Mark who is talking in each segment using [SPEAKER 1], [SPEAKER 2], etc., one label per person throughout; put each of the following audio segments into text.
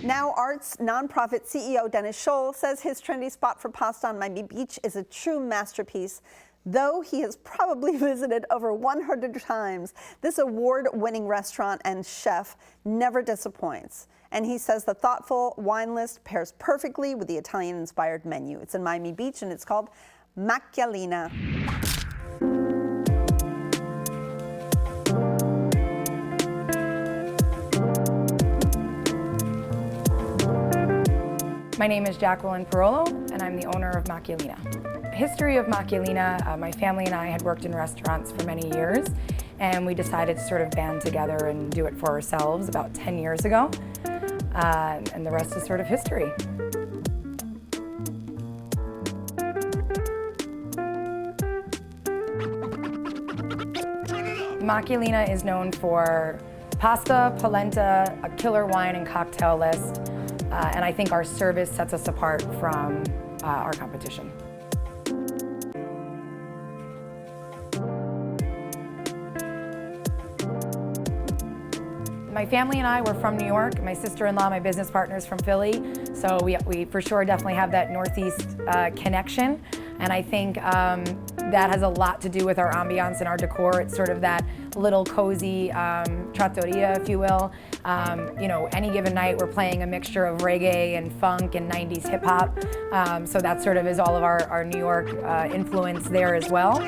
[SPEAKER 1] Now Arts nonprofit CEO Dennis Scholl says his trendy spot for pasta on Miami Beach is a true masterpiece. Though he has probably visited over 100 times, this award-winning restaurant and chef never disappoints. And he says the thoughtful wine list pairs perfectly with the Italian-inspired menu. It's in Miami Beach and it's called Macchialina.
[SPEAKER 2] My name is Jacqueline Parolo, and I'm the owner of Macchialina. History of Macchialina, my family and I had worked in restaurants for many years, and we decided to sort of band together and do it for ourselves about 10 years ago, and the rest is sort of history. Macchialina is known for pasta, polenta, a killer wine and cocktail list, and I think our service sets us apart from our competition. My family and I were from New York. My sister-in-law, my business partner, is from Philly, so we for sure definitely have that Northeast connection, and I think that has a lot to do with our ambiance and our decor. It's sort of that little cozy trattoria, if you will. You know, any given night we're playing a mixture of reggae and funk and 90s hip hop. So that sort of is all of our New York influence there as well.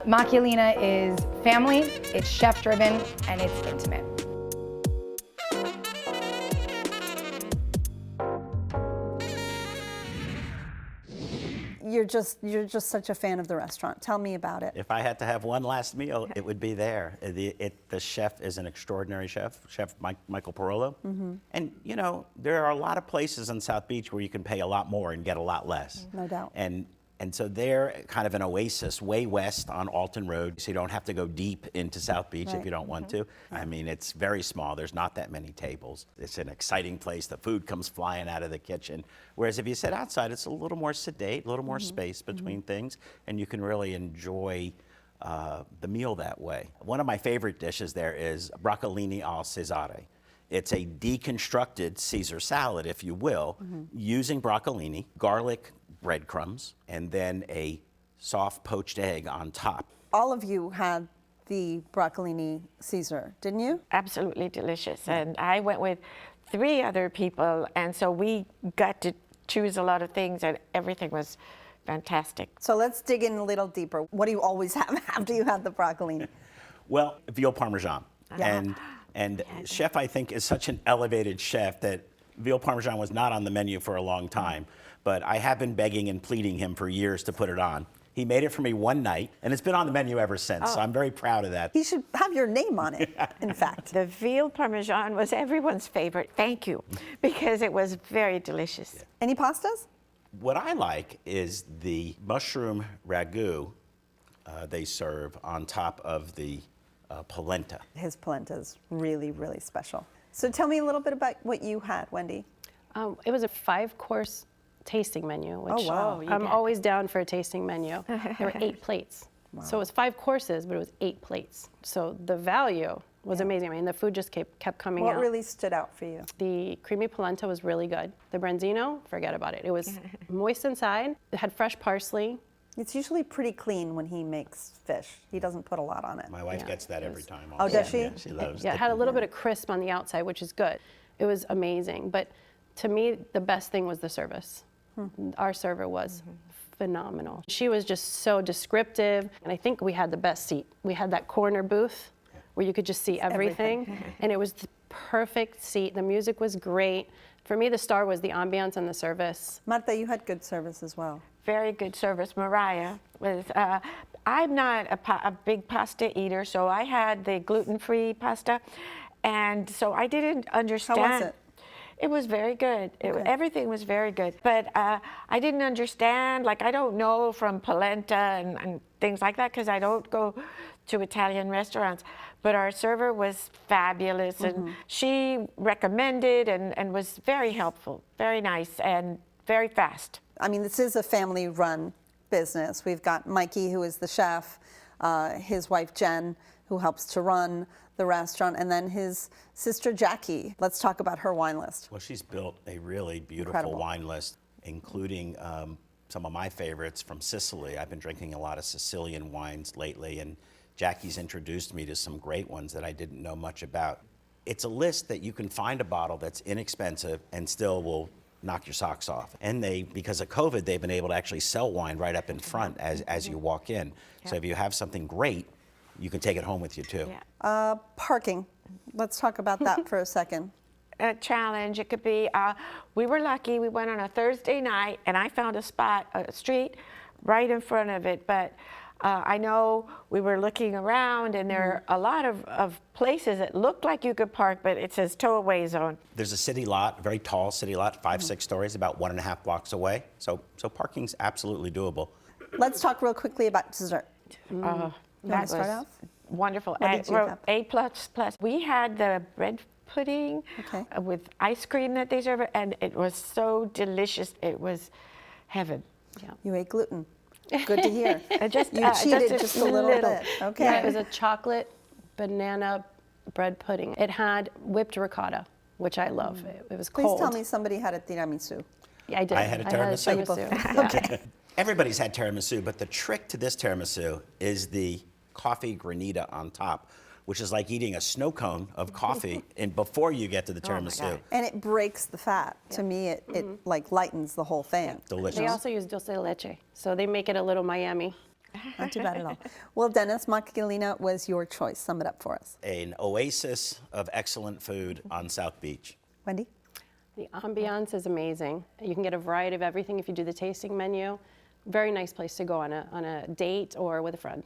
[SPEAKER 2] Macchialina is family, it's chef-driven, and it's intimate.
[SPEAKER 1] You're just such a fan of the restaurant. Tell me about it.
[SPEAKER 3] If I had to have one last meal, it would be there. The chef is an extraordinary chef, Chef Michael Parolo. Mm-hmm. And you know, there are a lot of places on South Beach where you can pay a lot more and get a lot less.
[SPEAKER 1] No doubt.
[SPEAKER 3] And so they're kind of an oasis way west on Alton Road, so you don't have to go deep into South Beach if you don't want to. I mean, it's very small. There's not that many tables. It's an exciting place. The food comes flying out of the kitchen. Whereas if you sit outside, it's a little more sedate, a little more space between things, and you can really enjoy the meal that way. One of my favorite dishes there is broccolini al Cesare. It's a deconstructed Caesar salad, if you will, using broccolini, garlic, breadcrumbs, and then a soft poached egg on top.
[SPEAKER 1] All of you had the broccolini Caesar, didn't you?
[SPEAKER 4] Absolutely delicious. And I went with 3 other people, and so we got to choose a lot of things, and everything was fantastic.
[SPEAKER 1] So let's dig in a little deeper. What do you always have after you have the broccolini?
[SPEAKER 3] Well, Veal Parmesan. And chef, I think, is such an elevated chef that Veal Parmesan was not on the menu for a long time. But I have been begging and pleading him for years to put it on. He made it for me one night, and it's been on the menu ever since, so I'm very proud of that.
[SPEAKER 1] He should have your name on it, in fact.
[SPEAKER 4] The veal parmesan was everyone's favorite, thank you, because it was very delicious.
[SPEAKER 1] Yeah. Any pastas?
[SPEAKER 3] What I like is the mushroom ragu they serve on top of the polenta.
[SPEAKER 1] His polenta is really, really special. So tell me a little bit about what you had, Wendy.
[SPEAKER 5] It was a 5-course tasting menu, which I'm
[SPEAKER 4] did.
[SPEAKER 5] always down for a tasting menu. There were 8 plates. Wow. So it was 5 courses, but it was 8 plates. So the value was amazing. I mean, the food just kept coming out.
[SPEAKER 1] What really stood out for you?
[SPEAKER 5] The creamy polenta was really good. The branzino, forget about it. It was moist inside. It had fresh parsley.
[SPEAKER 1] It's usually pretty clean when he makes fish. He doesn't put a lot on it.
[SPEAKER 3] My wife gets that every time.
[SPEAKER 1] Oh, does she?
[SPEAKER 3] Yeah, she loves it.
[SPEAKER 5] Yeah, it had a little bit of crisp on the outside, which is good. It was amazing. But to me, the best thing was the service. Our server was phenomenal. She was just so descriptive, and I think we had the best seat. We had that corner booth where you could just see everything. And it was the perfect seat. The music was great. For me, the star was the ambiance and the service.
[SPEAKER 1] Marta, you had good service as well.
[SPEAKER 4] Very good service. Mariah was, I'm not a big pasta eater, so I had the gluten-free pasta, and so I didn't understand.
[SPEAKER 1] How was it?
[SPEAKER 4] It was very good. Everything was very good. But I didn't understand, like I don't know from polenta and things like that because I don't go to Italian restaurants. But our server was fabulous and she recommended and was very helpful, very nice and very fast.
[SPEAKER 1] I mean, this is a family-run business. We've got Mikey, who is the chef, his wife Jen, who helps to run the restaurant, and then his sister Jackie. Let's talk about her wine list.
[SPEAKER 3] Well, she's built a really beautiful
[SPEAKER 1] Incredible.
[SPEAKER 3] wine list, including some of my favorites from Sicily. I've been drinking a lot of Sicilian wines lately, and Jackie's introduced me to some great ones that I didn't know much about. It's a list that you can find a bottle that's inexpensive and still will knock your socks off. And they, because of COVID, they've been able to actually sell wine right up in front as you walk in. So if you have something great, you can take it home with you too.
[SPEAKER 4] Yeah.
[SPEAKER 1] Parking. Let's talk about that for a second.
[SPEAKER 4] A challenge. It could be, we were lucky, we went on a Thursday night and I found a spot, a street right in front of it, but I know we were looking around and there are a lot of places that look like you could park, but it says tow away zone.
[SPEAKER 3] There's a city lot, a very tall city lot, 5-6 stories, about 1.5 blocks away. So parking's absolutely doable.
[SPEAKER 1] Let's talk real quickly about dessert.
[SPEAKER 4] That
[SPEAKER 1] wanna start
[SPEAKER 4] was
[SPEAKER 1] off?
[SPEAKER 4] wonderful.
[SPEAKER 1] What did you have?
[SPEAKER 4] A++. We had the bread pudding
[SPEAKER 1] Okay.
[SPEAKER 4] with ice cream that they serve, and it was so delicious. It was heaven.
[SPEAKER 1] You ate gluten. Good to hear.
[SPEAKER 4] I just
[SPEAKER 1] You cheated just a little bit. Okay.
[SPEAKER 5] Yeah, it was a chocolate banana bread pudding. It had whipped ricotta, which I love. It was
[SPEAKER 1] Please
[SPEAKER 5] cold.
[SPEAKER 1] tell me somebody had a tiramisu.
[SPEAKER 5] Yeah, I did.
[SPEAKER 3] I had a tiramisu.
[SPEAKER 5] tiramisu.
[SPEAKER 1] Okay.
[SPEAKER 3] Everybody's had tiramisu, but the trick to this tiramisu is the coffee granita on top, which is like eating a snow cone of coffee before you get to the tiramisu.
[SPEAKER 4] God.
[SPEAKER 1] And it breaks the fat. To me, it like lightens the whole thing.
[SPEAKER 3] Delicious.
[SPEAKER 5] They also use dulce de leche, so they make it a little Miami.
[SPEAKER 1] Not too bad at all. Well, Dennis, Macchialina was your choice. Sum it up for us.
[SPEAKER 3] An oasis of excellent food on South Beach.
[SPEAKER 1] Wendy?
[SPEAKER 5] The ambiance is amazing. You can get a variety of everything if you do the tasting menu. Very nice place to go on a date or with a friend.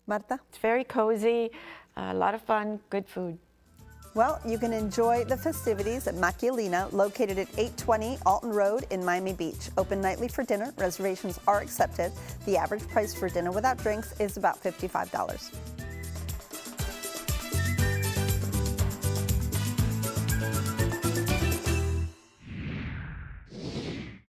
[SPEAKER 1] Marta?
[SPEAKER 4] It's very cozy, a lot of fun, good food.
[SPEAKER 1] Well, you can enjoy the festivities at Macchialina, located at 820 Alton Road in Miami Beach. Open nightly for dinner. Reservations are accepted. The average price for dinner without drinks is about $55.